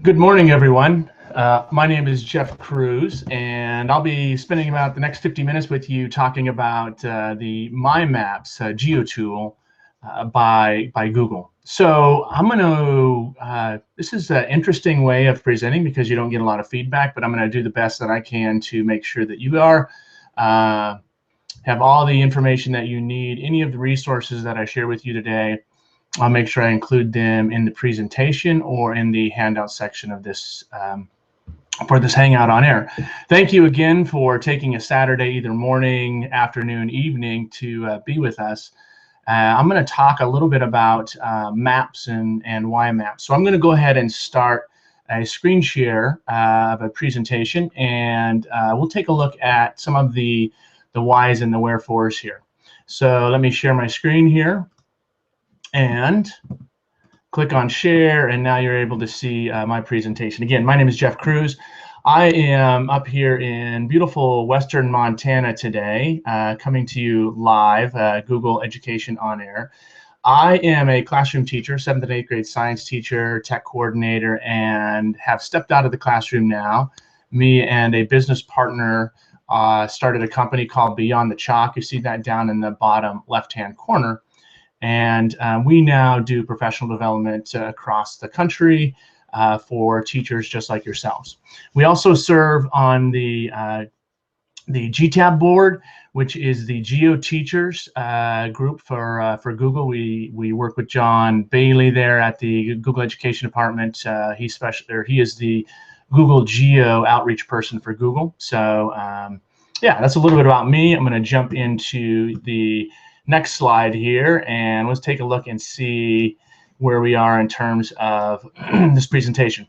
Good morning, everyone. My name is Jeff Cruz, and I'll be spending about the next 50 minutes with you talking about the My Maps geo tool by Google. So I'm going to, this is an interesting way of presenting because you don't get a lot of feedback, but I'm going to do the best that I can to make sure that you have all the information that you need. Any of the resources that I share with you today, I'll make sure I include them in the presentation or in the handout section of this for this Hangout on Air. Thank you again for taking a Saturday, either morning, afternoon, evening, to be with us. I'm going to talk a little bit about maps and why maps. So I'm going to go ahead and start a screen share of a presentation, and we'll take a look at some of the whys and the wherefores here. So let me share my screen here and click on share, and now you're able to see my presentation. Again, my name is Jeff Cruz. I am up here in beautiful Western Montana today, coming to you live, Google Education on Air. I am a classroom teacher, 7th and 8th grade science teacher, tech coordinator, and have stepped out of the classroom now. Me and a business partner started a company called Beyond the Chalk. You see that down in the bottom left-hand corner. And we now do professional development across the country for teachers just like yourselves. We also serve on the GTAB board, which is the Geo Teachers group for Google. We work with John Bailey there at the Google Education Department. He is the Google Geo outreach person for Google. So yeah, that's a little bit about me. I'm going to jump into the next slide here, and let's take a look and see where we are in terms of this presentation.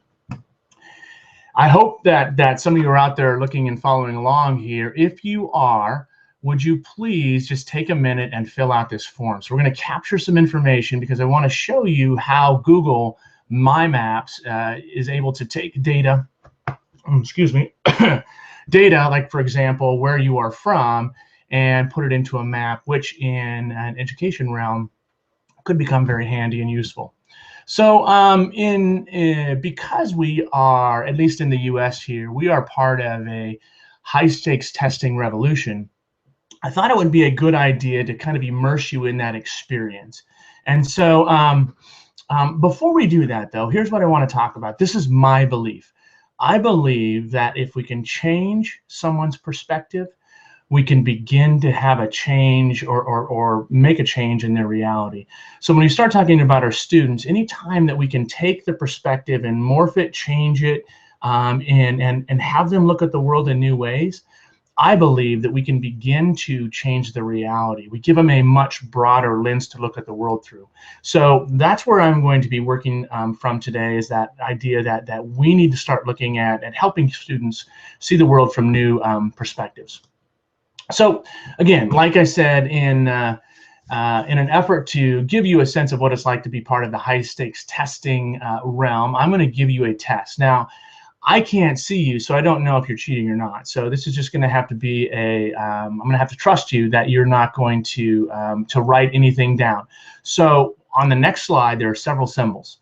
I hope that some of you are out there looking and following along here. If you are, would you please just take a minute and fill out this form? So we're going to capture some information because I want to show you how Google My Maps is able to take data, excuse me, data like, for example, where you are from, and put it into a map, which in an education realm could become very handy and useful. So because we are, at least in the US here, we are part of a high stakes testing revolution, I thought it would be a good idea to kind of immerse you in that experience. And so before we do that, though, here's what I want to talk about. This is my belief. I believe that if we can change someone's perspective, we can begin to have a change or make a change in their reality. So when we start talking about our students, anytime that we can take the perspective and morph it, change it, and have them look at the world in new ways, I believe that we can begin to change the reality. We give them a much broader lens to look at the world through. So that's where I'm going to be working from today, is that idea that we need to start looking at helping students see the world from new perspectives. So again, like I said, in an effort to give you a sense of what it's like to be part of the high stakes testing realm, I'm going to give you a test. Now, I can't see you, so I don't know if you're cheating or not. So this is just going to have to be I'm going to have to trust you that you're not going to write anything down. So on the next slide, there are several symbols.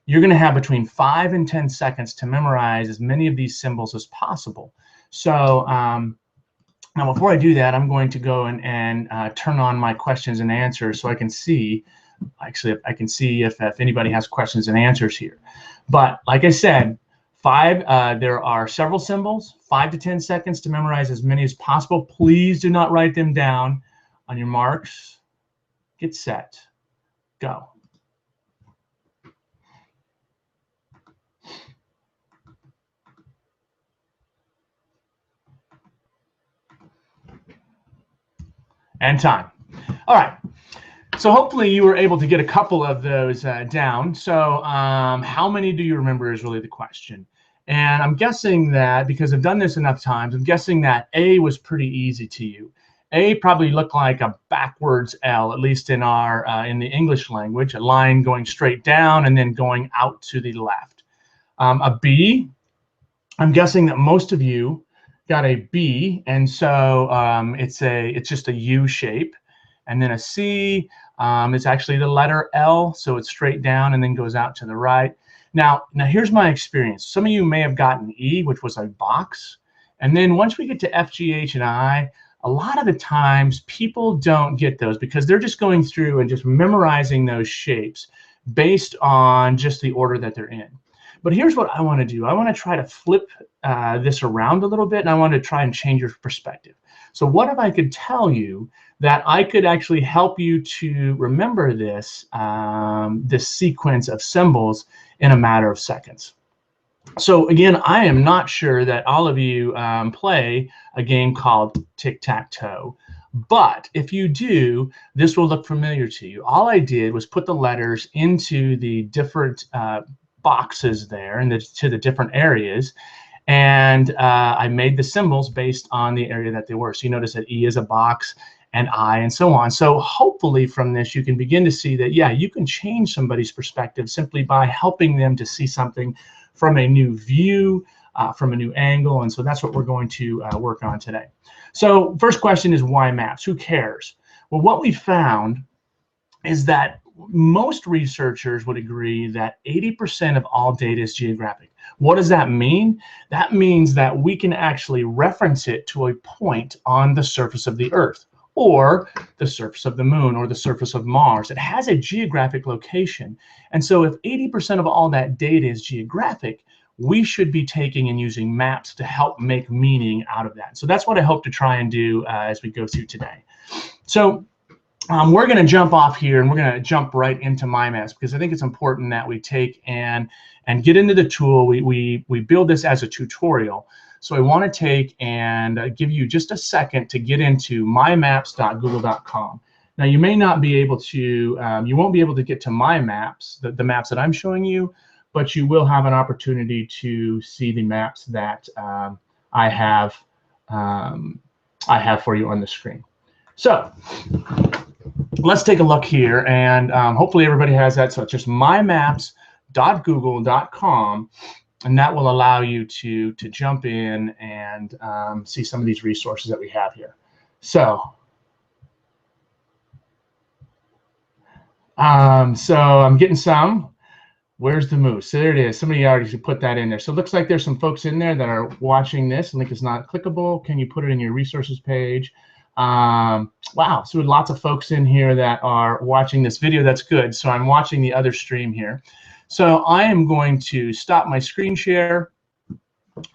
You're going to have between 5 and 10 seconds to memorize as many of these symbols as possible. So now, before I do that, I'm going to go and turn on my questions and answers so I can see, actually, I can see if anybody has questions and answers here. But like I said, there are several symbols, 5 to 10 seconds to memorize as many as possible. Please do not write them down. On your marks, get set, go. And time. All right. So hopefully you were able to get a couple of those down. So how many do you remember is really the question. And I'm guessing that, because I've done this enough times, I'm guessing that A was pretty easy to you. A probably looked like a backwards L, at least in the English language, a line going straight down and then going out to the left. A B, I'm guessing that most of you got a B, and so it's just a U shape. And then a C, it's actually the letter L, so it's straight down and then goes out to the right. Now here's my experience. Some of you may have gotten E, which was a box. And then once we get to F, G, H, and I, a lot of the times people don't get those because they're just going through and just memorizing those shapes based on just the order that they're in. But here's what I want to do. I want to try to flip this around a little bit, and I want to try and change your perspective. So what if I could tell you that I could actually help you to remember this, this sequence of symbols in a matter of seconds? So again, I am not sure that all of you play a game called tic-tac-toe, but if you do, this will look familiar to you. All I did was put the letters into the different boxes there and to the different areas, and I made the symbols based on the area that they were. So you notice that E is a box, and I, and so on. So hopefully from this, you can begin to see that, yeah, you can change somebody's perspective simply by helping them to see something from a new view, from a new angle. And so that's what we're going to work on today. So first question is, why maps? Who cares? Well, what we found is that most researchers would agree that 80% of all data is geographic. What does that mean? That means that we can actually reference it to a point on the surface of the Earth, or the surface of the moon, or the surface of Mars. It has a geographic location. And so if 80% of all that data is geographic, we should be taking and using maps to help make meaning out of that. So that's what I hope to try and do as we go through today. So we're going to jump off here, and we're going to jump right into MyMaps, because I think it's important that we take and get into the tool. We build this as a tutorial. So I want to take and give you just a second to get into mymaps.google.com. Now you may not be able to, you won't be able to get to my maps, the maps that I'm showing you, but you will have an opportunity to see the maps that I have for you on the screen. So let's take a look here, and hopefully everybody has that. So it's just mymaps.google.com. And that will allow you to jump in and see some of these resources that we have here. So, so I'm getting some. Where's the moose? So there it is. Somebody already put that in there. So it looks like there's some folks in there that are watching this. The link is not clickable. Can you put it in your resources page? Wow, so lots of folks in here that are watching this video. That's good. So I'm watching the other stream here. So I am going to stop my screen share.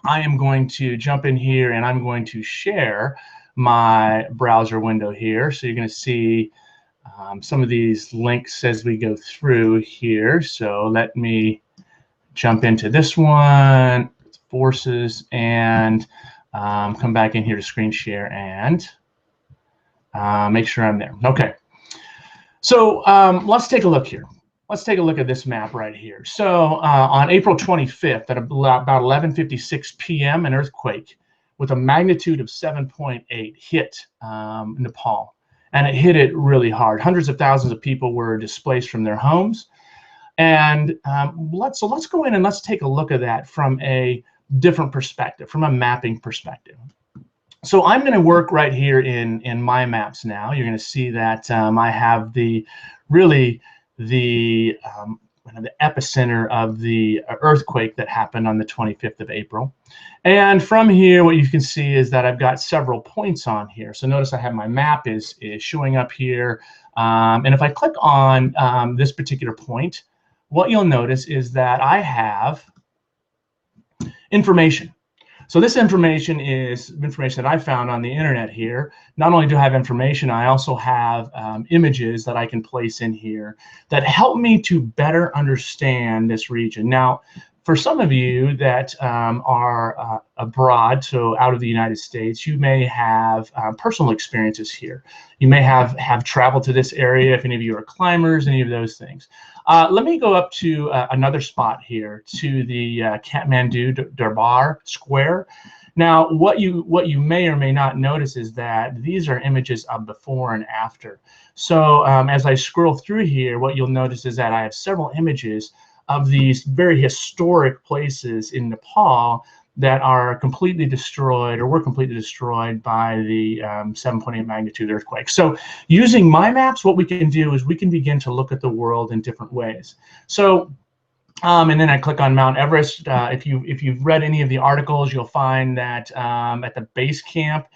I am going to jump in here, and I'm going to share my browser window here. So you're going to see some of these links as we go through here. So let me jump into this one, forces, and come back in here to screen share and make sure I'm there. Okay. So let's take a look here. Let's take a look at this map right here. So on April 25th at about 11:56 p.m., an earthquake with a magnitude of 7.8 hit Nepal. And it hit it really hard. Hundreds of thousands of people were displaced from their homes. And let's go in and let's take a look at that from a different perspective, from a mapping perspective. So I'm going to work right here in my maps now. You're going to see that I have the epicenter of the earthquake that happened on the 25th of April. And from here, what you can see is that I've got several points on here. So notice I have my map is showing up here. And if I click on this particular point, what you'll notice is that I have information. So this information is information that I found on the internet here. Not only do I have information, I also have images that I can place in here that help me to better understand this region. Now, for some of you that are abroad, so out of the United States, you may have personal experiences here. You may have traveled to this area, if any of you are climbers, any of those things. Let me go up to another spot here, to the Kathmandu Darbar Square. Now, what you may or may not notice is that these are images of before and after. So as I scroll through here, what you'll notice is that I have several images of these very historic places in Nepal that are completely destroyed, or were completely destroyed by the 7.8 magnitude earthquake. So using my maps, what we can do is we can begin to look at the world in different ways. So And then I click on Mount Everest. If you've read any of the articles, you'll find that at the base camp,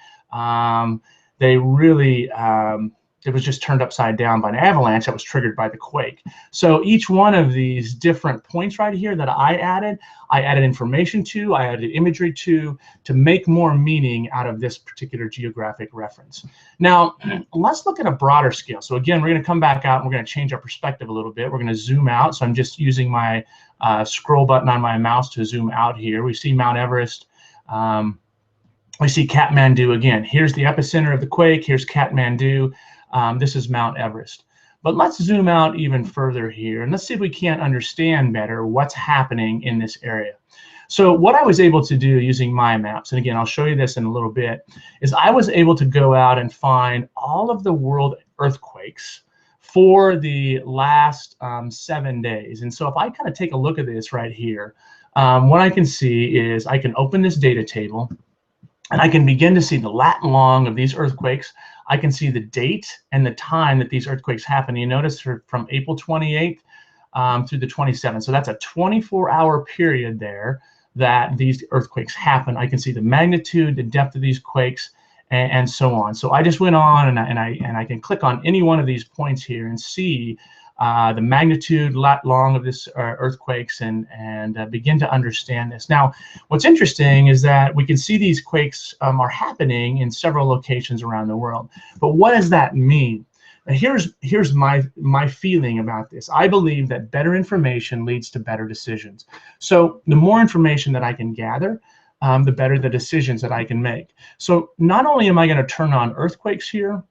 they really it was just turned upside down by an avalanche that was triggered by the quake. So each one of these different points right here that I added information to, I added imagery to make more meaning out of this particular geographic reference. Now, let's look at a broader scale. So again, we're going to come back out and we're going to change our perspective a little bit. We're going to zoom out. So I'm just using my scroll button on my mouse to zoom out here. We see Mount Everest. We see Kathmandu again. Here's the epicenter of the quake. Here's Kathmandu. This is Mount Everest. But let's zoom out even further here, and let's see if we can't understand better what's happening in this area. So what I was able to do using my maps, and again, I'll show you this in a little bit, is I was able to go out and find all of the world earthquakes for the last 7 days. And so if I kind of take a look at this right here, what I can see is I can open this data table, and I can begin to see the lat and long of these earthquakes. I can see the date and the time that these earthquakes happen. You notice from April 28th through the 27th. So that's a 24-hour period there that these earthquakes happen. I can see the magnitude, the depth of these quakes, and so on. So I just went on and I can click on any one of these points here and see the magnitude, lat long of this earthquakes, and begin to understand this. Now, what's interesting is that we can see these quakes are happening in several locations around the world. But what does that mean? Now, here's my feeling about this. I believe that better information leads to better decisions. So the more information that I can gather, the better the decisions that I can make. So not only am I going to turn on earthquakes here,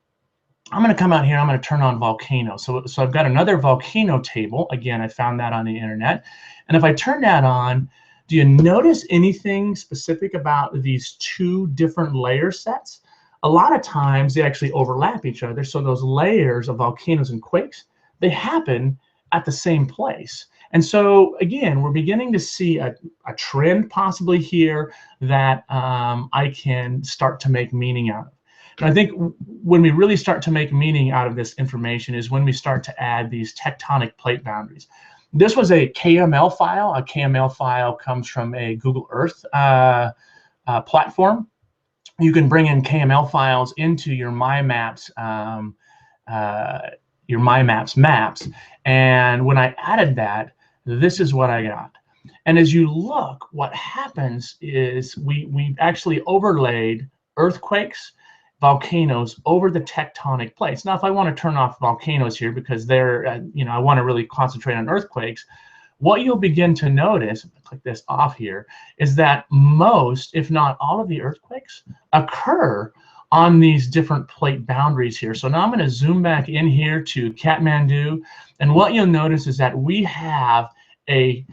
I'm going to come out here, I'm going to turn on volcanoes. So I've got another volcano table. Again, I found that on the internet. And if I turn that on, do you notice anything specific about these two different layer sets? A lot of times they actually overlap each other. So those layers of volcanoes and quakes, they happen at the same place. And so again, we're beginning to see a trend possibly here that I can start to make meaning out of. And I think when we really start to make meaning out of this information is when we start to add these tectonic plate boundaries. This was a KML file. A KML file comes from a Google Earth platform. You can bring in KML files into your MyMaps maps. And when I added that, this is what I got. And as you look, what happens is we actually overlaid earthquakes, volcanoes over the tectonic plates. Now, if I want to turn off volcanoes here because they're, I want to really concentrate on earthquakes, what you'll begin to notice, if I click this off here, is that most, if not all of the earthquakes occur on these different plate boundaries here. So now I'm going to zoom back in here to Kathmandu, and what you'll notice is that we have a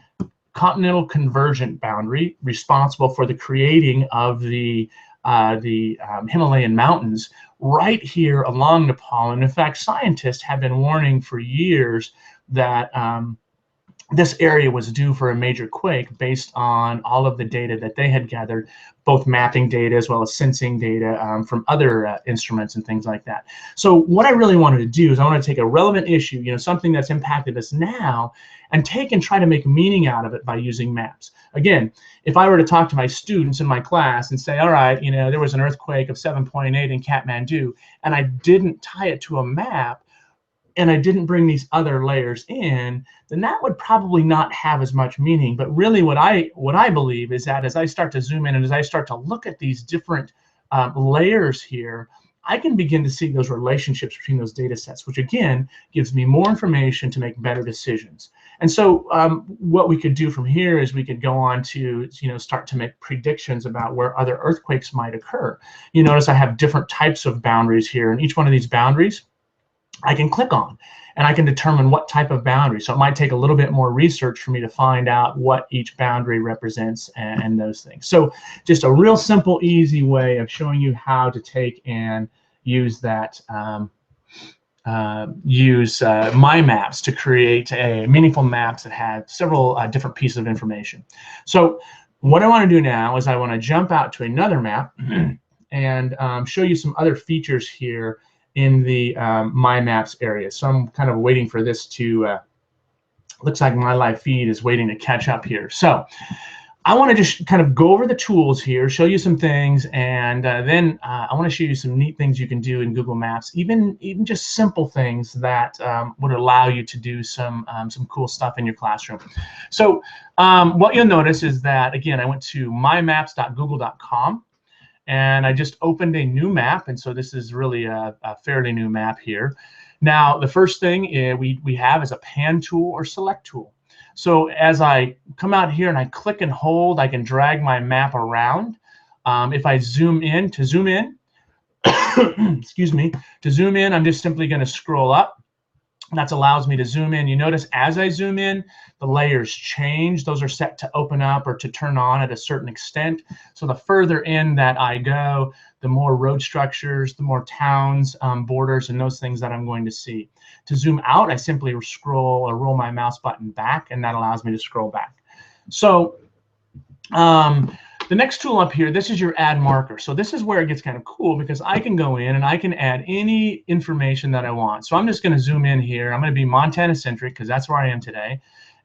continental convergent boundary responsible for the creating of the Himalayan mountains right here along Nepal. And in fact, scientists have been warning for years that this area was due for a major quake based on all of the data that they had gathered, both mapping data as well as sensing data from other instruments and things like that. So what I really wanted to do is I want to take a relevant issue, something that's impacted us now, and try to make meaning out of it by using maps. Again, if I were to talk to my students in my class and say, all right, there was an earthquake of 7.8 in Kathmandu, and I didn't tie it to a map, and I didn't bring these other layers in, then that would probably not have as much meaning. But really what I believe is that as I start to zoom in and as I start to look at these different layers here, I can begin to see those relationships between those data sets, which again gives me more information to make better decisions. And so what we could do from here is we could go on to start to make predictions about where other earthquakes might occur. You notice I have different types of boundaries here, and each one of these boundaries I can click on, and I can determine what type of boundary. So it might take a little bit more research for me to find out what each boundary represents and those things. So just a real simple, easy way of showing you how to take and use that, My Maps to create meaningful maps that have several different pieces of information. So what I want to do now is I want to jump out to another map and show you some other features here in the My Maps area. So I'm kind of waiting for this to Looks like my live feed is waiting to catch up here. So I want to just kind of go over the tools here, show you some things, and then I want to show you some neat things you can do in Google Maps, even just simple things that would allow you to do some cool stuff in your classroom. So what you'll notice is that, again, I went to mymaps.google.com, and I just opened a new map, and so this is really a fairly new map here. Now, the first thing we have is a pan tool or select tool. So as I come out here and I click and hold, I can drag my map around. If I zoom in, excuse me, to zoom in, I'm just simply going to scroll up. That allows me to zoom in. You notice as I zoom in, the layers change. Those are set to open up or to turn on at a certain extent. So the further in that I go, the more road structures, the more towns, borders, and those things that I'm going to see. To zoom out, I simply scroll or roll my mouse button back, and that allows me to scroll back. So the next tool up here, this is your add marker. So this is where it gets kind of cool, because I can go in and I can add any information that I want. So I'm just going to zoom in here. I'm going to be Montana centric because that's where I am today.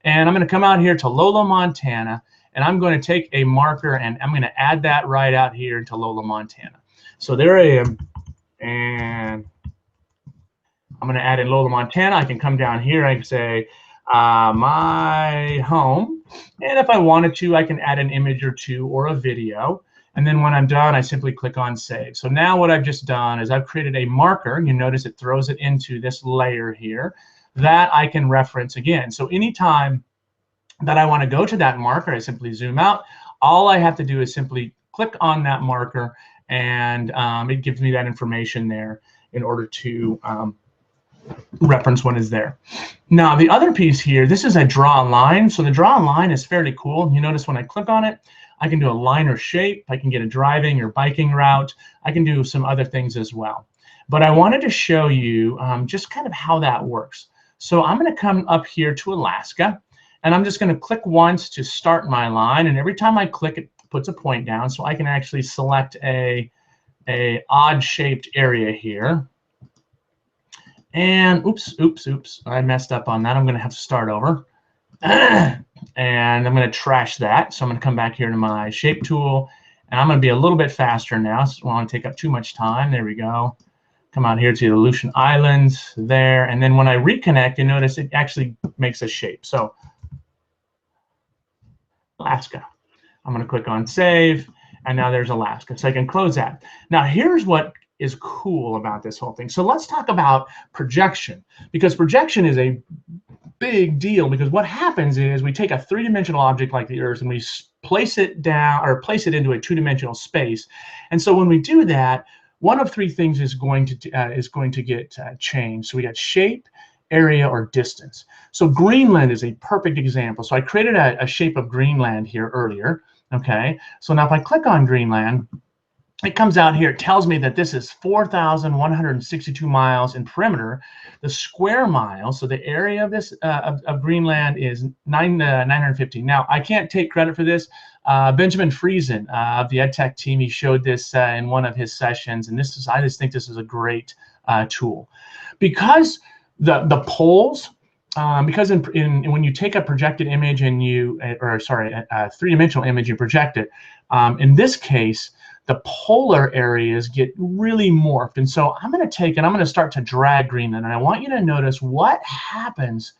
And I'm going to come out here to Lola, Montana, and I'm going to take a marker and I'm going to add that right out here to Lola, Montana. So there I am, and I'm going to add in Lola, Montana. I can come down here. I can say my home, and if I wanted to, I can add an image or two or a video. And then when I'm done, I simply click on save. So now what I've just done is I've created a marker. You notice it throws it into this layer here that I can reference again. So anytime that I want to go to that marker, I simply zoom out. All I have to do is simply click on that marker, and it gives me that information there in order to reference what is there. Now, the other piece here, this is a draw a line. So the draw a line is fairly cool. You notice when I click on it, I can do a line or shape. I can get a driving or biking route. I can do some other things as well. But I wanted to show you just kind of how that works. So I'm going to come up here to Alaska, and I'm just going to click once to start my line. And every time I click, it puts a point down. So I can actually select a odd shaped area here. And oops, I messed up on that. I'm going to have to start over. And I'm going to trash that. So I'm going to come back here to my shape tool, and I'm going to be a little bit faster now. So I don't want to take up too much time. There we go. Come out here to the Aleutian Islands there. And then when I reconnect, you notice it actually makes a shape. So Alaska. I'm going to click on save, and now there's Alaska. So I can close that. Now here's what is cool about this whole thing. So let's talk about projection, because projection is a big deal, because what happens is we take a three-dimensional object like the Earth and we place it down or place it into a two-dimensional space. And so when we do that, one of three things is going to get changed. So we got shape, area, or distance. So Greenland is a perfect example. So I created a shape of Greenland here earlier. Okay, so now if I click on Greenland, it comes out here. It tells me that this is 4,162 miles in perimeter. The square miles, so the area of this of Greenland is 950. Now, I can't take credit for this. Benjamin Friesen of the EdTech team, he showed this in one of his sessions, and this is, I just think this is a great tool, because the poles. Because when you take a projected image and a three-dimensional image, you project it. In this case, the polar areas get really morphed. And so I'm going to take and I'm going to start to drag Greenland. And I want you to notice what happens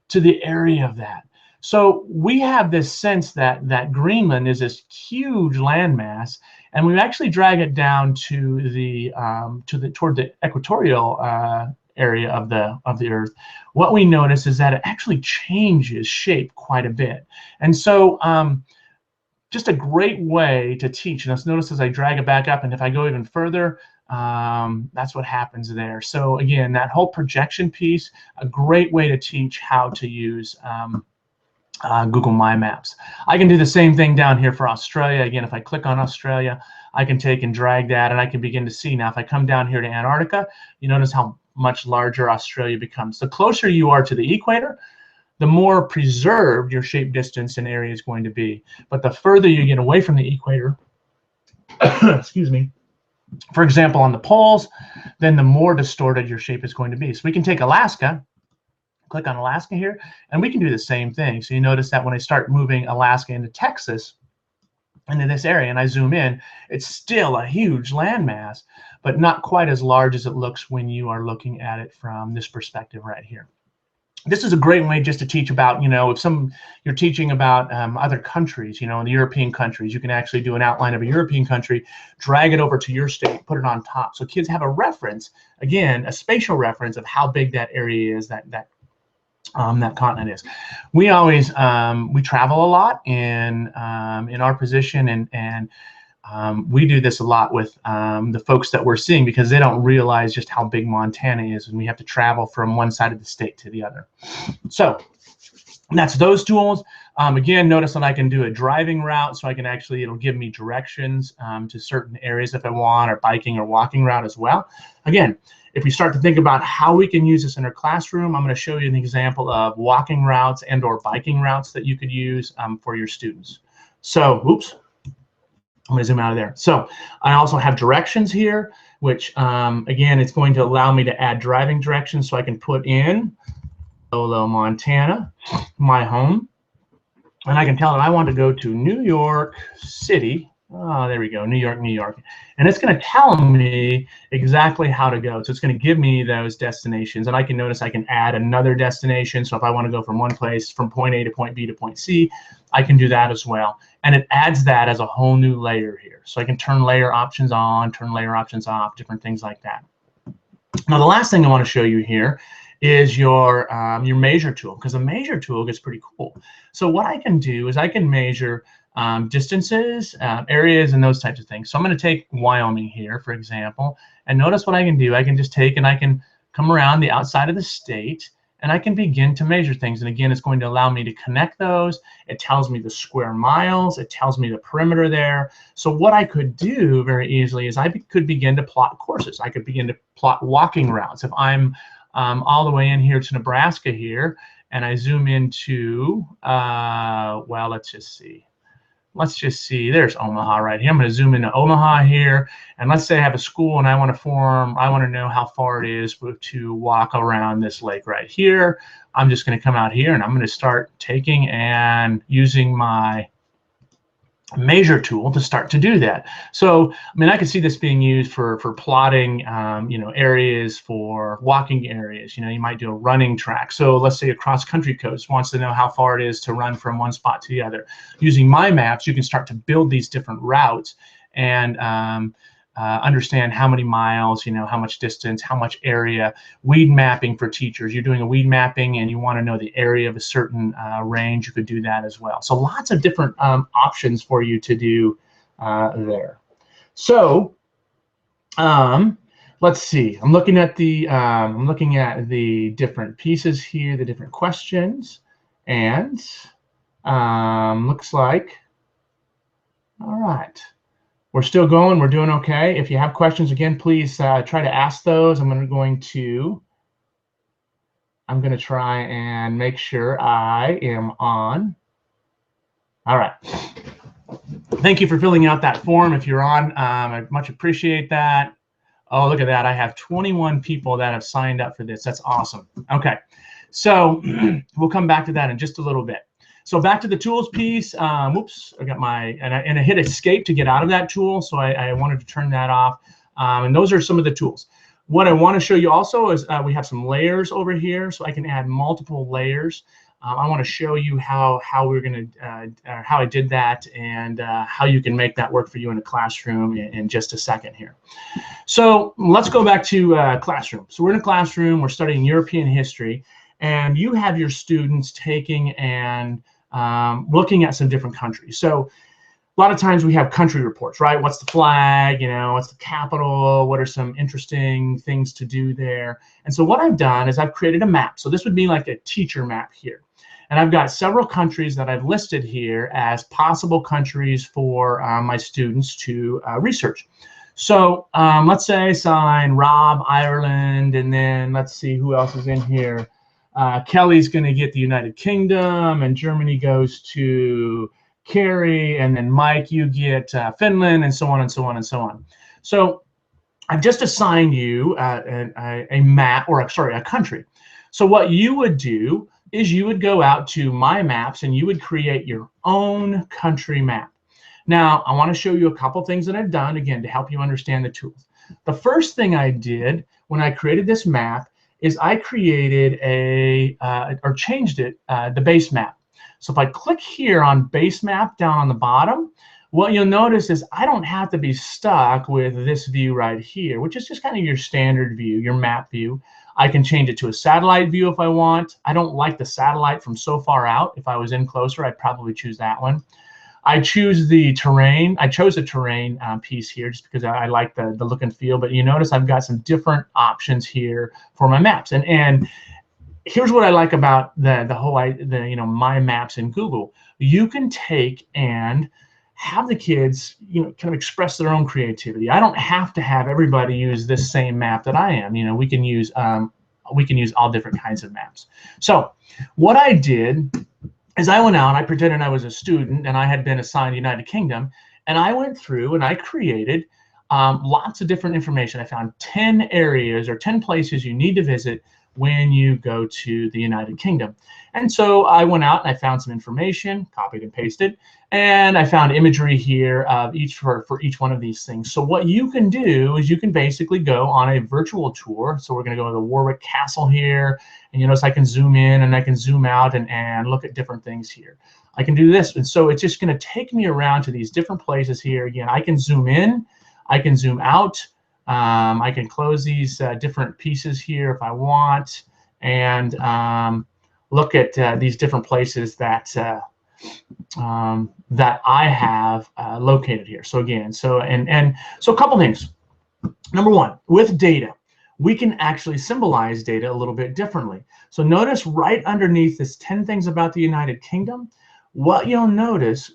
to the area of that. So we have this sense that Greenland is this huge landmass, and we actually drag it down to toward the equatorial area of the Earth. What we notice is that it actually changes shape quite a bit. And so just a great way to teach. And notice as I drag it back up, and if I go even further, that's what happens there. So again, that whole projection piece, a great way to teach how to use Google My Maps. I can do the same thing down here for Australia. Again, if I click on Australia, I can take and drag that, and I can begin to see. Now, if I come down here to Antarctica, you notice how much larger Australia becomes. The closer you are to the equator, the more preserved your shape, distance, and area is going to be. But the further you get away from the equator, excuse me, for example, on the poles, then the more distorted your shape is going to be. So we can take Alaska, Click on Alaska here, and we can do the same thing. So you notice that when I start moving Alaska into Texas, into this area, and I zoom in, it's still a huge landmass, but not quite as large as it looks when you are looking at it from this perspective right here. This is a great way just to teach about, if you're teaching about other countries, the European countries, you can actually do an outline of a European country, drag it over to your state, put it on top. So kids have a reference, again, a spatial reference of how big that area is, that continent is. We always, we travel a lot in our position, and we do this a lot with the folks that we're seeing, because they don't realize just how big Montana is, and we have to travel from one side of the state to the other. So that's those tools. Again, notice that I can do a driving route, so I can actually, it'll give me directions to certain areas if I want, or biking or walking route as well. Again, if we start to think about how we can use this in our classroom, I'm going to show you an example of walking routes and or biking routes that you could use for your students. So, oops. I'm going to zoom out of there. So I also have directions here, which again, it's going to allow me to add driving directions, so I can put in Lolo, Montana, my home, and I can tell it I want to go to New York City. Oh, there we go, New York, New York. And it's going to tell me exactly how to go. So it's going to give me those destinations, and I can notice I can add another destination. So if I want to go from one place, from point A to point B to point C, I can do that as well. And it adds that as a whole new layer here. So I can turn layer options on, turn layer options off, different things like that. Now, the last thing I want to show you here is your measure tool, because the measure tool gets pretty cool. So what I can do is I can measure distances, areas, and those types of things. So I'm going to take Wyoming here, for example, and notice what I can do. I can just take and I can come around the outside of the state, and I can begin to measure things. And again, it's going to allow me to connect those. It tells me the square miles. It tells me the perimeter there. So what I could do very easily is I could begin to plot courses. I could begin to plot walking routes. If I'm all the way in here to Nebraska here, and I zoom into, well, let's just see, there's Omaha right here. I'm going to zoom into Omaha here, and let's say I have a school and I want to know how far it is to walk around this lake right here. I'm just going to come out here and I'm going to start taking and using my measure tool to start to do that. So, I mean, I can see this being used for plotting, areas, for walking areas. You might do a running track. So let's say a cross-country coach wants to know how far it is to run from one spot to the other. Using my maps, you can start to build these different routes and understand how many miles, how much distance, how much area. Weed mapping for teachers. You're doing a weed mapping and you want to know the area of a certain range, you could do that as well. So lots of different options for you to do there. So let's see. I'm looking at the different pieces here, the different questions, and looks like, all right. We're still going. We're doing okay. If you have questions, again, please try to ask those. I'm going to try and make sure I am on. All right. Thank you for filling out that form. If you're on, I much appreciate that. Oh, look at that. I have 21 people that have signed up for this. That's awesome. Okay. So we'll come back to that in just a little bit. So back to the tools piece. Whoops, I got and I hit escape to get out of that tool. So I wanted to turn that off. And those are some of the tools. What I want to show you also is we have some layers over here, so I can add multiple layers. I want to show you how we're going to how I did that, and how you can make that work for you in a classroom in just a second here. So let's go back to classroom. So we're in a classroom. We're studying European history, and you have your students taking and looking at some different countries. So a lot of times we have country reports, right? What's the flag? What's the capital? What are some interesting things to do there? And so what I've done is I've created a map. So this would be like a teacher map here. And I've got several countries that I've listed here as possible countries for my students to research. So let's say I assign Rob, Ireland, and then let's see who else is in here. Kelly's going to get the United Kingdom, and Germany goes to Carrie, and then Mike, you get Finland, and so on and so on and so on. So I've just assigned you a map, or sorry, a country. So what you would do is you would go out to My Maps and you would create your own country map. Now, I want to show you a couple things that I've done, again, to help you understand the tools. The first thing I did when I created this map is I created or changed it, the base map. So if I click here on base map down on the bottom, what you'll notice is I don't have to be stuck with this view right here, which is just kind of your standard view, your map view. I can change it to a satellite view if I want. I don't like the satellite from so far out. If I was in closer, I'd probably choose that one. I choose the terrain. I chose a terrain piece here just because I like the look and feel. But you notice I've got some different options here for my maps. And here's what I like about the whole My Maps in Google. You can take and have the kids kind of express their own creativity. I don't have to have everybody use this same map that I am. We can use all different kinds of maps. So what I did is I went out, I pretended I was a student and I had been assigned United Kingdom, and I went through and I created lots of different information. I found 10 areas or 10 places you need to visit when you go to the United Kingdom. And so I went out and I found some information, copied and pasted, and I found imagery here of for each one of these things. So what you can do is you can basically go on a virtual tour. So we're going to go to the Warwick Castle here, and you notice I can zoom in and I can zoom out and look at different things here. I can do this, and so it's just going to take me around to these different places here. Again, I can zoom in, I can zoom out. I can close these different pieces here if I want, and look at these different places that that I have located here. So again, so a couple things. Number one, with data, we can actually symbolize data a little bit differently. So notice right underneath this 10 things about the United Kingdom, what you'll notice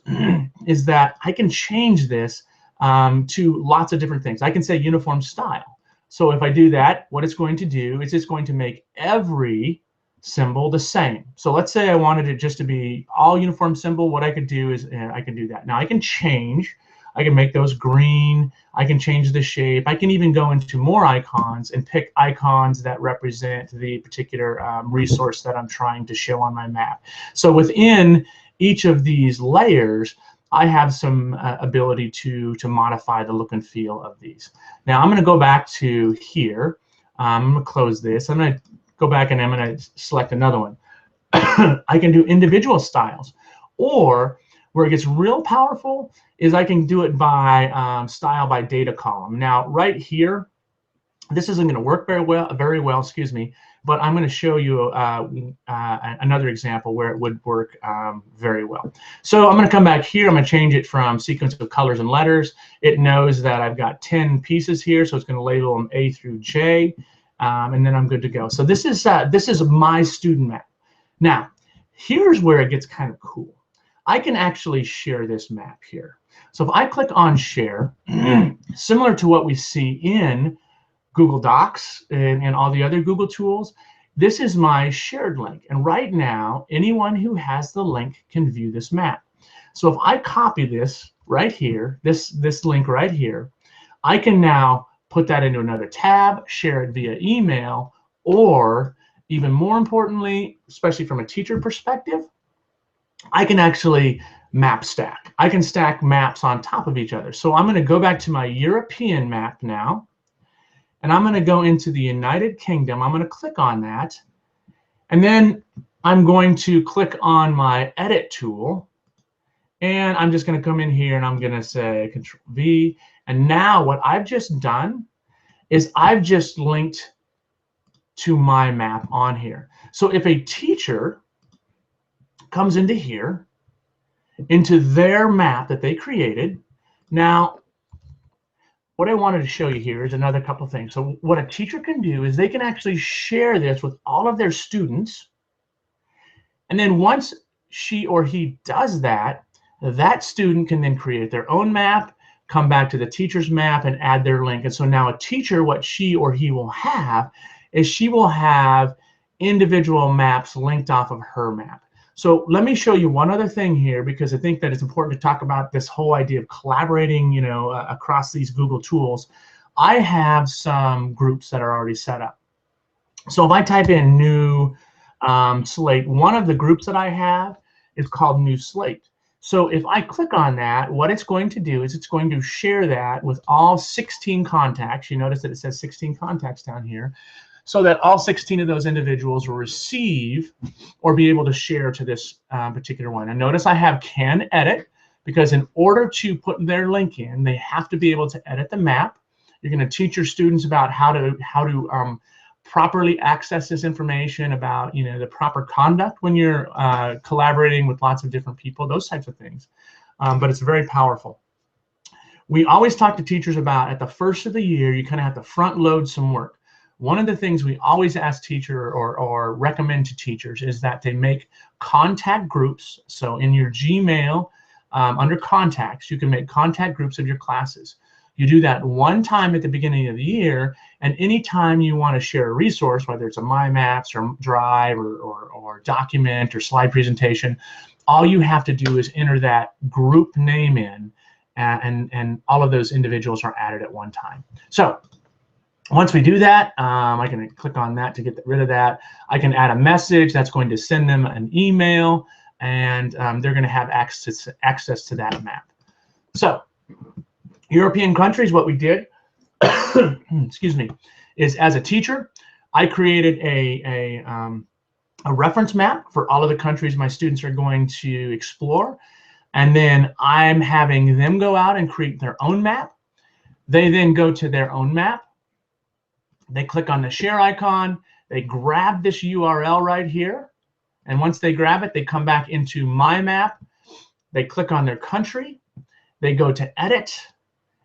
is that I can change this to lots of different things. I can say uniform style. So if I do that, what it's going to do is it's going to make every symbol the same. So let's say I wanted it just to be all uniform symbol. What I could do is I can do that. Now I can change. I can make those green. I can change the shape. I can even go into more icons and pick icons that represent the particular resource that I'm trying to show on my map. So within each of these layers, I have some ability to modify the look and feel of these. Now I'm going to go back to here. I'm going to close this. I'm going to go back and I'm going to select another one. I can do individual styles, or where it gets real powerful is I can do it by style by data column. Now right here, this isn't going to work very well, excuse me, but I'm going to show you another example where it would work very well. So I'm going to come back here. I'm going to change it from sequence of colors and letters. It knows that I've got 10 pieces here, so it's going to label them A through J, and then I'm good to go. So this is my student map. Now, here's where it gets kind of cool. I can actually share this map here. So if I click on share, similar to what we see in Google Docs and all the other Google tools, this is my shared link. And right now, anyone who has the link can view this map. So if I copy this right here, this link right here, I can now put that into another tab, share it via email, or even more importantly, especially from a teacher perspective, I can actually map stack. I can stack maps on top of each other. So I'm going to go back to my European map now, and I'm going to go into the United Kingdom. I'm going to click on that, and then I'm going to click on my edit tool, and I'm just going to come in here and I'm going to say Control V. And now what I've just done is I've just linked to my map on here. So if a teacher comes into here, into their map that they created, now what I wanted to show you here is another couple things. So what a teacher can do is they can actually share this with all of their students. And then once she or he does that, that student can then create their own map, come back to the teacher's map and add their link. And so now a teacher, what she or he will have is she will have individual maps linked off of her map. So let me show you one other thing here, because I think that it's important to talk about this whole idea of collaborating, across these Google tools. I have some groups that are already set up. So if I type in new slate, one of the groups that I have is called new slate. So if I click on that, what it's going to do is it's going to share that with all 16 contacts. You notice that it says 16 contacts down here, so that all 16 of those individuals will receive or be able to share to this particular one. And notice I have can edit, because in order to put their link in, they have to be able to edit the map. You're going to teach your students about how to properly access this information, about the proper conduct when you're collaborating with lots of different people, those types of things. But it's very powerful. We always talk to teachers about, at the first of the year, you kind of have to front load some work. One of the things we always ask teacher or recommend to teachers is that they make contact groups. So in your Gmail, under contacts, you can make contact groups of your classes. You do that one time at the beginning of the year, and anytime you want to share a resource, whether it's a MyMaps or Drive or document or slide presentation, all you have to do is enter that group name in, and all of those individuals are added at one time. So once we do that, I can click on that to get rid of that. I can add a message that's going to send them an email, and they're going to have access to that map. So European countries, what we did, excuse me, is as a teacher, I created a reference map for all of the countries my students are going to explore. And then I'm having them go out and create their own map. They then go to their own map. They click on the share icon. They grab this URL right here. And once they grab it, they come back into my map. They click on their country. They go to edit.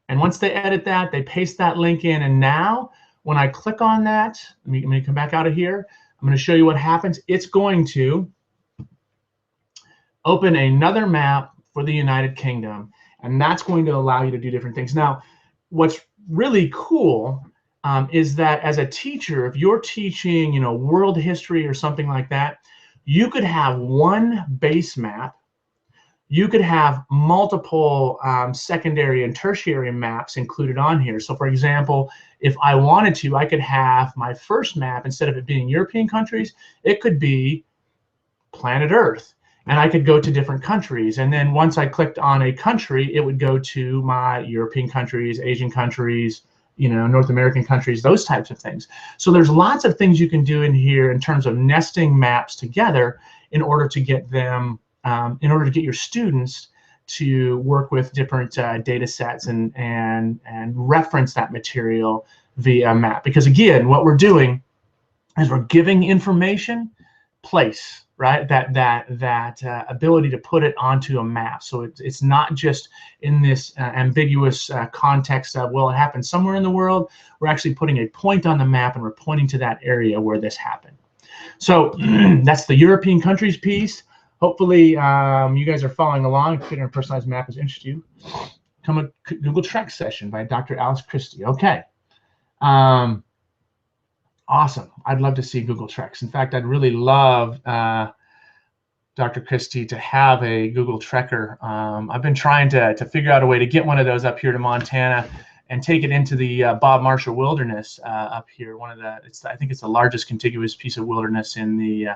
And once they edit that, they paste that link in. And now when I click on that, let me come back out of here. I'm going to show you what happens. It's going to open another map for the United Kingdom. And that's going to allow you to do different things. Now, what's really cool is that as a teacher, if you're teaching, world history or something like that, you could have one base map. You could have multiple secondary and tertiary maps included on here. So for example, if I wanted to, I could have my first map, instead of it being European countries, it could be planet Earth. And I could go to different countries. And then once I clicked on a country, it would go to my European countries, Asian countries, North American countries, those types of things. So there's lots of things you can do in here in terms of nesting maps together in order to get them, in order to get your students to work with different data sets and reference that material via map. Because again, what we're doing is we're giving information place, right? That ability to put it onto a map. So it's not just in this ambiguous context of, well, it happened somewhere in the world. We're actually putting a point on the map, and we're pointing to that area where this happened. So that's the European countries piece. Hopefully you guys are following along. Creating a personalized map is interesting you. Come a Google Trek session by Dr. Alice Christie. Okay. Awesome. I'd love to see Google Treks. In fact, I'd really love Dr. Christie to have a Google Trekker. I've been trying to figure out a way to get one of those up here to Montana and take it into the Bob Marshall Wilderness up here. I think it's the largest contiguous piece of wilderness in the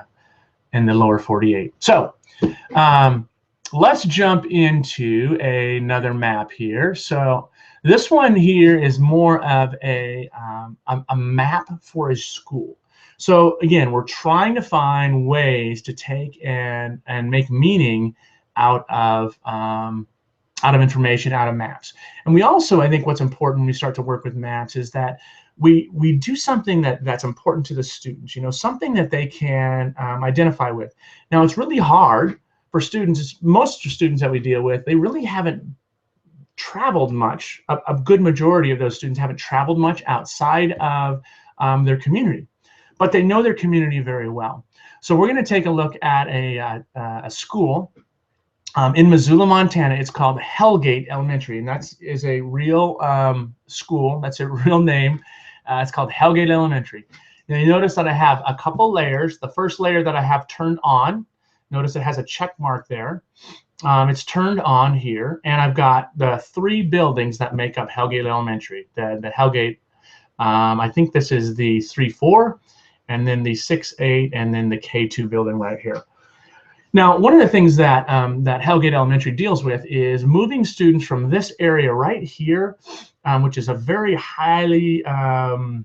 lower 48. So let's jump into another map here. So this one here is more of a map for a school. So again, we're trying to find ways to take and make meaning out of information, out of maps. And we also, I think what's important when we start to work with maps is that we do something that's important to the students, something that they can identify with. Now, it's really hard for students. Most students that we deal with, they really haven't traveled much. A good majority of those students haven't traveled much outside of their community, but they know their community very well. So we're going to take a look at a school in Missoula, Montana. It's called Hellgate Elementary, and that is a real school. That's a real name. It's called Hellgate Elementary. Now you notice that I have a couple layers. The first layer that I have turned on, notice it has a check mark there. It's turned on here, and I've got the 3 buildings that make up Hellgate Elementary. The Hellgate, I think this is the 3-4, and then the 6-8, and then the K2 building right here. Now, one of the things that that Hellgate Elementary deals with is moving students from this area right here, which is a very high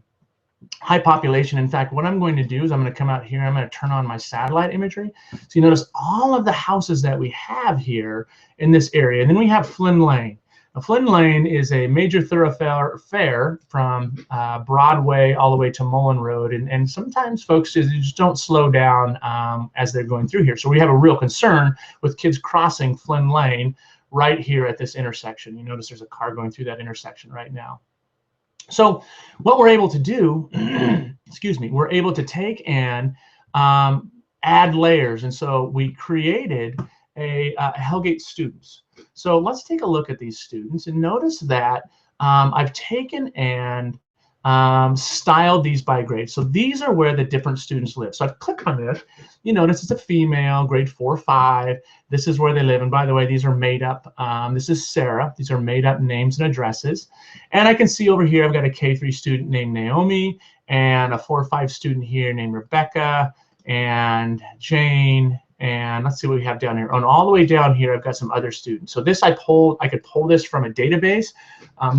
population. In fact, what I'm going to do is I'm going to come out here, I'm going to turn on my satellite imagery. So you notice all of the houses that we have here in this area. And then we have Flynn Lane. Now, Flynn Lane is a major thoroughfare from Broadway all the way to Mullen Road. And sometimes folks just don't slow down as they're going through here. So we have a real concern with kids crossing Flynn Lane right here at this intersection. You notice there's a car going through that intersection right now. So what we're able to do, excuse me, we're able to take and add layers. And so we created a Hellgate students. So let's take a look at these students and notice that I've taken and styled these by grade. So these are where the different students live. So I've clicked on this. You notice it's a female, grade 4 or 5. This is where they live. And by the way, these are made up. This is Sarah. These are made up names and addresses. And I can see over here, I've got a K3 student named Naomi and a 4 or 5 student here named Rebecca and Jane. And let's see what we have down here. And all the way down here, I've got some other students. So this I could pull this from a database.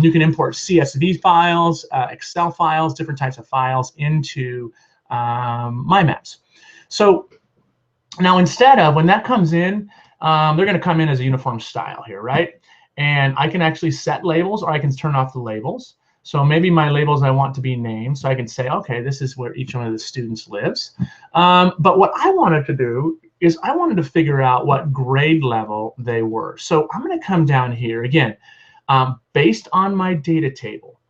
You can import CSV files, Excel files, different types of files into My Maps. So now instead of, when that comes in, they're going to come in as a uniform style here, right? And I can actually set labels, or I can turn off the labels. So maybe my labels I want to be named. So I can say, okay, this is where each one of the students lives. But what I wanted to do is I wanted to figure out what grade level they were. So I'm going to come down here again, based on my data table.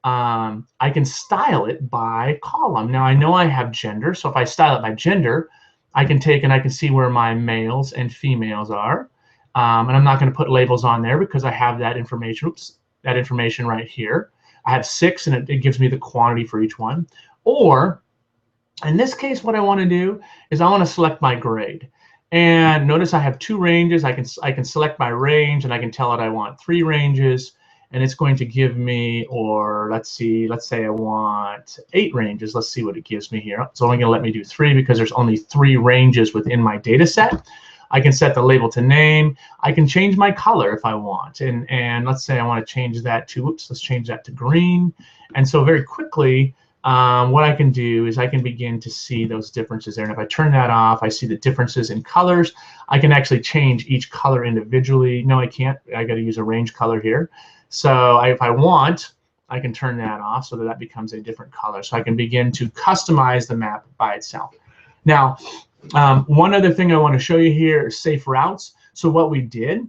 I can style it by column. Now I know I have gender, so if I style it by gender, I can take and I can see where my males and females are. And I'm not going to put labels on there because I have that information. Oops, that information right here. I have 6, and it gives me the quantity for each one. Or in this case, what I want to do is I want to select my grade. And notice I have 2 ranges. I can select my range, and I can tell it I want 3 ranges, and it's going to give me, or let's say I want 8 ranges. Let's see what it gives me here. It's only going to let me do 3 because there's only 3 ranges within my data set. I can set the label to name. I can change my color if I want. And let's say I want to change that to, oops, let's change that to green. And so very quickly, what I can do is I can begin to see those differences there. And if I turn that off, I see the differences in colors. I can actually change each color individually. No, I can't. I got to use a range color here. So if I want, I can turn that off so that that becomes a different color. So I can begin to customize the map by itself. Now, one other thing I want to show you here is safe routes. So what we did,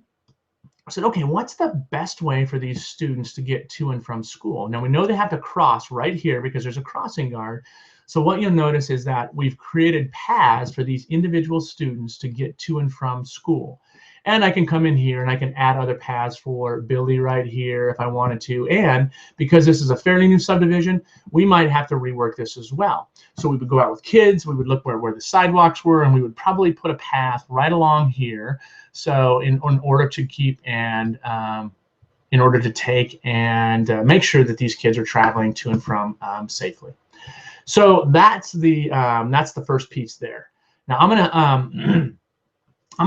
I said, okay, what's the best way for these students to get to and from school? Now we know they have to cross right here because there's a crossing guard. So what you'll notice is that we've created paths for these individual students to get to and from school. And I can come in here and I can add other paths for Billy right here if I wanted to. And because this is a fairly new subdivision, we might have to rework this as well. So we would go out with kids, we would look where the sidewalks were, and we would probably put a path right along here. So in order to keep and in order to take and make sure that these kids are traveling to and from safely. So that's the first piece there. Now I'm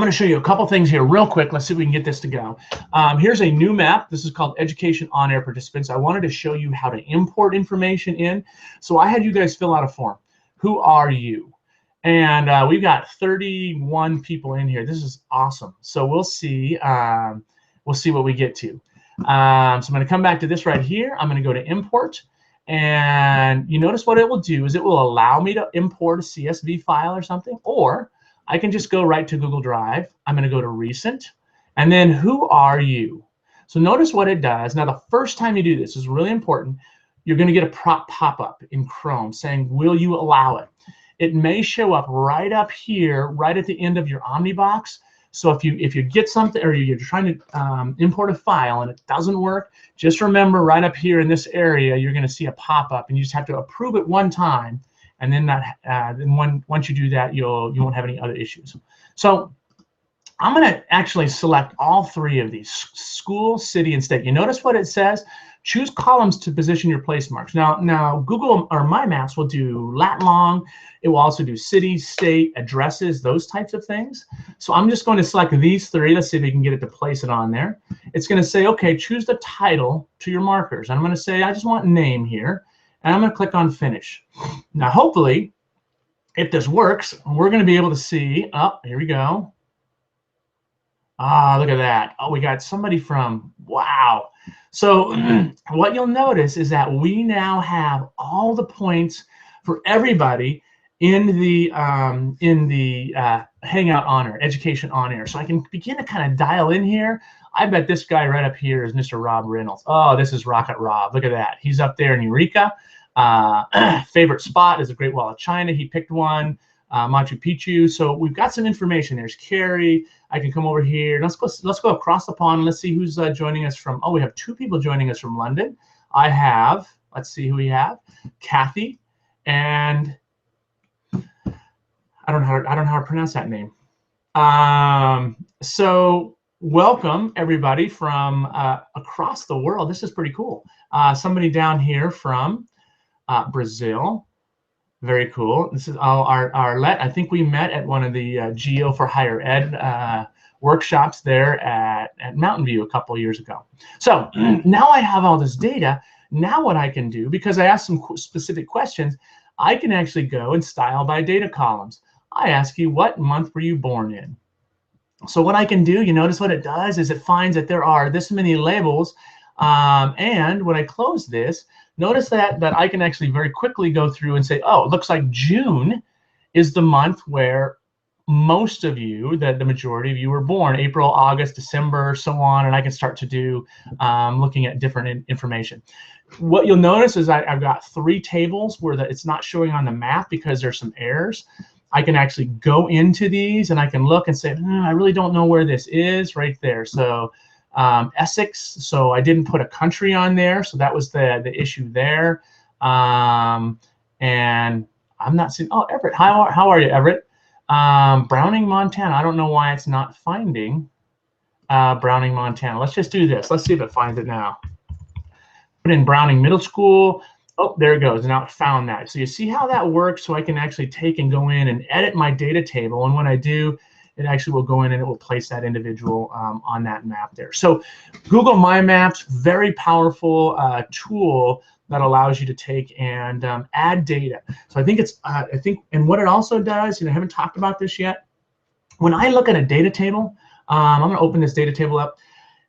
going to show you a couple things here real quick. Let's see if we can get this to go. Here's a new map. This is called Education On Air Participants. I wanted to show you how to import information in. So I had you guys fill out a form. Who are you? And we've got 31 people in here. This is awesome. So we'll see what we get to. So I'm going to come back to this right here. I'm going to go to import. And you notice what it will do is it will allow me to import a CSV file or something, or I can just go right to Google Drive. I'm going to go to Recent, and then who are you? So notice what it does. Now, the first time you do this is really important. You're going to get a pop-up in Chrome saying, will you allow it? It may show up right up here, right at the end of your Omnibox. So if you get something or you're trying to import a file and it doesn't work, just remember right up here in this area, you're going to see a pop-up, and you just have to approve it one time. And then once you do that, you won't have any other issues. So I'm going to actually select all 3 of these: school, city, and state. You notice what it says? choose columns to position your place marks. Now Google or My Maps will do lat long. It will also do city, state, addresses, those types of things. So I'm just going to select these three. Let's see if we can get it to place it on there. It's going to say, okay, choose the title to your markers. And I'm going to say, I just want name here. And I'm going to click on finish. Now, hopefully, if this works, we're going to be able to see, oh, here we go. Ah, look at that. Oh, we got somebody from, wow. So what you'll notice is that we now have all the points for everybody in the Hangout on Air, Education on Air. So I can begin to kind of dial in here. I bet this guy right up here is Mr. Rob Reynolds. Oh, this is Rocket Rob. Look at that. He's up there in Eureka. Favorite spot is the Great Wall of China. He picked one. Machu Picchu. So we've got some information. There's Carrie. I can come over here. Let's go across the pond and let's see who's joining us from. Oh, we have 2 people joining us from London. I have. Let's see who we have. Kathy, and I don't know how to pronounce that name. So welcome everybody from across the world. This is pretty cool. Somebody down here from Brazil. Very cool. This is Arlette. I think we met at one of the Geo for Higher Ed workshops there at Mountain View a couple of years ago. So now I have all this data. Now what I can do, because I asked some specific questions, I can actually go and style by data columns. I ask you, what month were you born in? So what I can do, you notice what it does is it finds that there are this many labels. And when I close this, notice that I can actually very quickly go through and say, oh, it looks like June is the month where most of you, the majority of you were born. April, August, December, so on. And I can start to do looking at different information. What you'll notice is I've got 3 tables where it's not showing on the map because there's some errors. I can actually go into these and I can look and say, I really don't know where this is right there. So Essex, so I didn't put a country on there, so that was the issue there. And I'm not seeing, oh, Everett, how are you, Everett? Browning, Montana, I don't know why it's not finding Browning, Montana. Let's just do this. Let's see if it finds it now. Put in Browning Middle School. Oh, there it goes. Now it found that. So you see how that works? So I can actually take and go in and edit my data table. And when I do, it actually will go in and it will place that individual on that map there. So Google My Maps, very powerful tool that allows you to take and add data. So I think it's, and what it also does, I haven't talked about this yet. When I look at a data table, I'm going to open this data table up.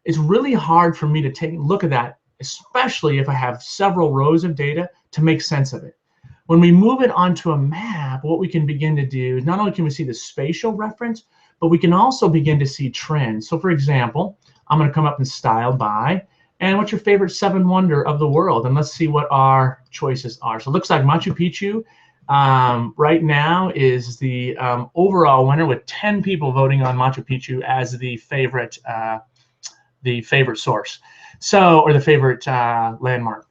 It's really hard for me to take a look at that, especially if I have several rows of data, to make sense of it. When we move it onto a map, what we can begin to do, not only can we see the spatial reference, but we can also begin to see trends. So for example, I'm going to come up and style by, and what's your favorite 7 wonder of the world? And let's see what our choices are. So it looks like Machu Picchu right now is the overall winner, with 10 people voting on Machu Picchu as the favorite source. So, or the favorite landmark.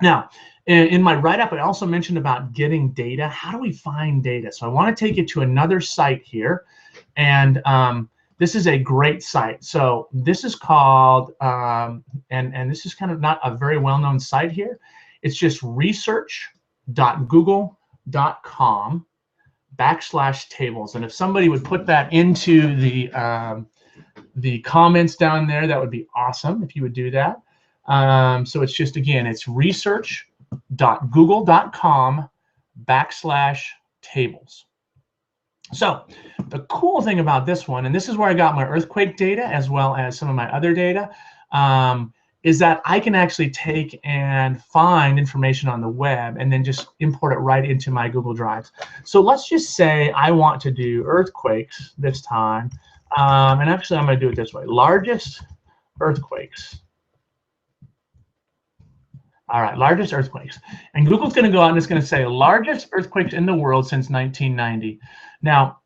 Now, in my write-up, I also mentioned about getting data. How do we find data? So I want to take you to another site here. And this is a great site. So this is called, and this is kind of not a very well-known site here. It's just research.google.com/tables. And if somebody would put that into the comments down there, that would be awesome if you would do that. So it's just, again, it's research.google.com/tables. So the cool thing about this one, and this is where I got my earthquake data as well as some of my other data, is that I can actually take and find information on the web and then just import it right into my Google Drives. So let's just say I want to do earthquakes this time. And actually, I'm going to do it this way. Largest earthquakes. All right, largest earthquakes. And Google's going to go out and it's going to say largest earthquakes in the world since 1990. Now,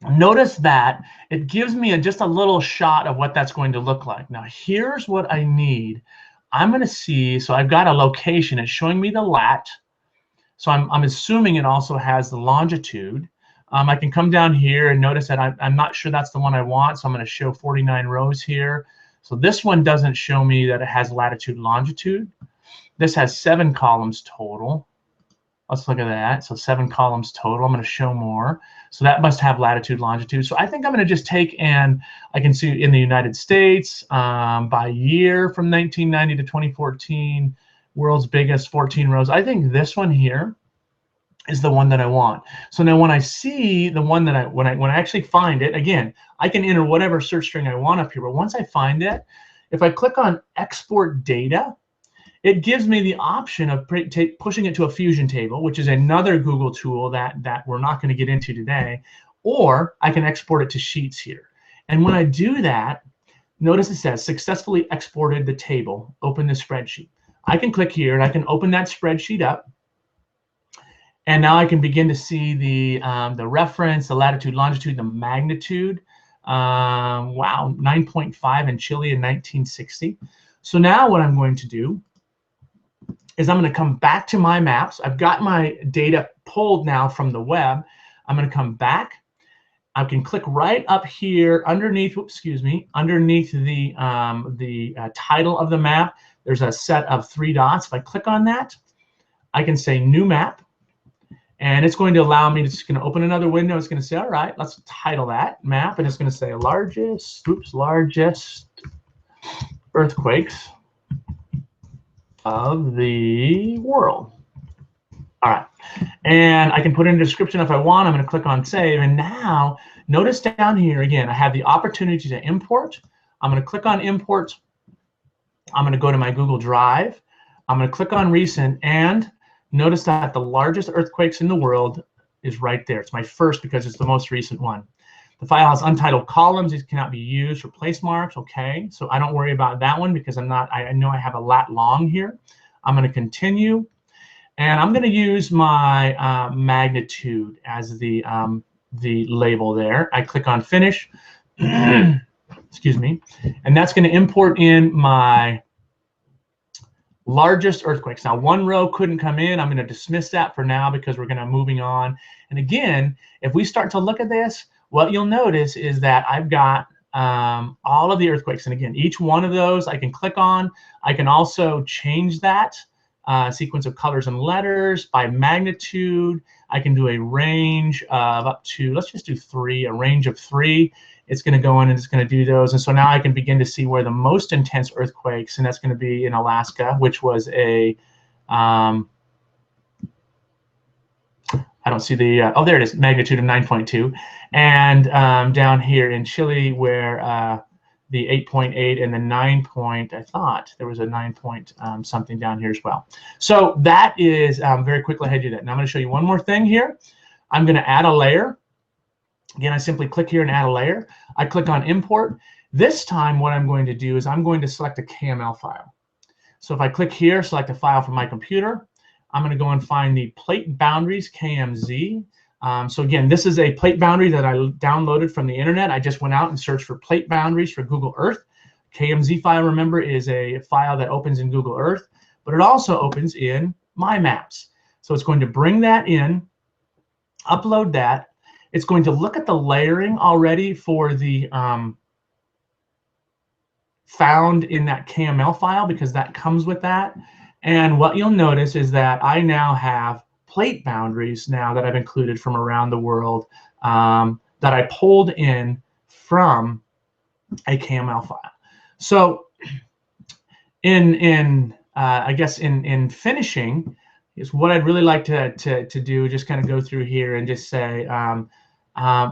notice that it gives me just a little shot of what that's going to look like. Now, here's what I need. I'm going to see, so I've got a location. It's showing me the lat. So I'm assuming it also has the longitude. I can come down here and notice that I'm not sure that's the one I want. So I'm going to show 49 rows here. So this one doesn't show me that it has latitude, longitude. This has 7 columns total. Let's look at that. So 7 columns total. I'm going to show more. So that must have latitude, longitude. So I think I'm going to just take, and I can see in the United States by year from 1990 to 2014, world's biggest 14 rows. I think this one here is the one that I want. So now when I see the one that when I actually find it, again, I can enter whatever search string I want up here. But once I find it, if I click on export data, it gives me the option of pushing it to a Fusion table, which is another Google tool that we're not going to get into today, or I can export it to Sheets here. And when I do that, notice it says successfully exported the table, open the spreadsheet. I can click here and I can open that spreadsheet up. And now I can begin to see the reference, the latitude, longitude, the magnitude. Wow, 9.5 in Chile in 1960. So now what I'm going to do is I'm going to come back to my maps. I've got my data pulled now from the web. I'm going to come back. I can click right up here underneath, underneath the title of the map. There's a set of 3 dots. If I click on that, I can say new map. And it's going to allow me, it's going to open another window. It's going to say, all right, let's title that map. And it's going to say largest earthquakes of the world. All right. And I can put in a description if I want. I'm going to click on save. And now notice down here, again, I have the opportunity to import. I'm going to click on import. I'm going to go to my Google Drive. I'm going to click on recent, and notice that the largest earthquakes in the world is right there. It's my first because it's the most recent one. The file has untitled columns. These cannot be used for place marks. Okay, so I don't worry about that one because I know I have a lat long here. I'm going to continue, and I'm going to use my magnitude as the label there. I click on finish. Excuse me, and that's going to import in my largest earthquakes. Now, one row couldn't come in. I'm going to dismiss that for now because we're going to moving on. And again, if we start to look at this, what you'll notice is that I've got all of the earthquakes. And again, each one of those I can click on. I can also change that sequence of colors and letters by magnitude. I can do a range of up to, let's just do 3, a range of 3. It's going to go in and it's going to do those. And so now I can begin to see where the most intense earthquakes, and that's going to be in Alaska, which was a, I don't see the, oh, there it is, magnitude of 9.2. And down here in Chile where the 8.8 and the 9 point, I thought there was a 9 point something down here as well. So that is very quickly how to do that. Now I'm going to show you one more thing here. I'm going to add a layer. Again, I simply click here and add a layer. I click on import. This time what I'm going to do is I'm going to select a KML file. So if I click here, select a file from my computer, I'm going to go and find the plate boundaries KMZ. So again, this is a plate boundary that I downloaded from the internet. I just went out and searched for plate boundaries for Google Earth. KMZ file, remember, is a file that opens in Google Earth, but it also opens in My Maps. So it's going to bring that in, upload that. It's going to look at the layering already for the found in that KML file because that comes with that. And what you'll notice is that I now have plate boundaries now that I've included from around the world that I pulled in from a KML file. So I guess in finishing is what I'd really like to do, just kind of go through here and just say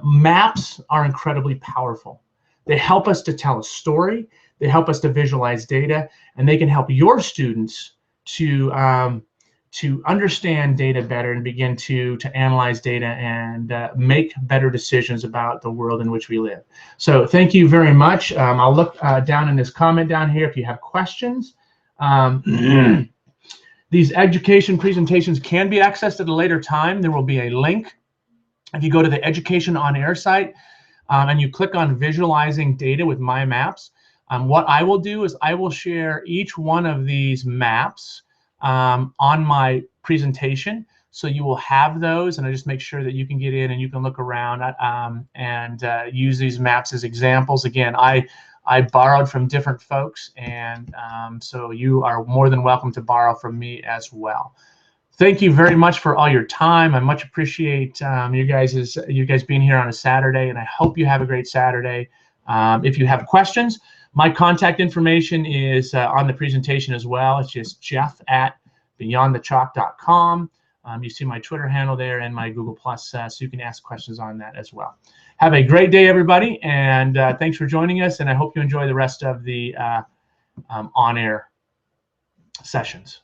maps are incredibly powerful. They help us to tell a story. They help us to visualize data, and they can help your students to understand data better and begin to analyze data and make better decisions about the world in which we live. So thank you very much. I'll look down in this comment down here if you have questions. These education presentations can be accessed at a later time. There will be a link. If you go to the Education on Air site and you click on visualizing data with My Maps, what I will do is I will share each one of these maps on my presentation. So you will have those, and I just make sure that you can get in and you can look around and use these maps as examples. Again, I I borrowed from different folks, and so you are more than welcome to borrow from me as well. Thank you very much for all your time. I much appreciate you guys being here on a Saturday, and I hope you have a great Saturday. If you have questions, my contact information is on the presentation as well. It's just jeff@beyondthechalk.com. You see my Twitter handle there and my Google+, so you can ask questions on that as well. Have a great day, everybody, and thanks for joining us, and I hope you enjoy the rest of the on-air sessions.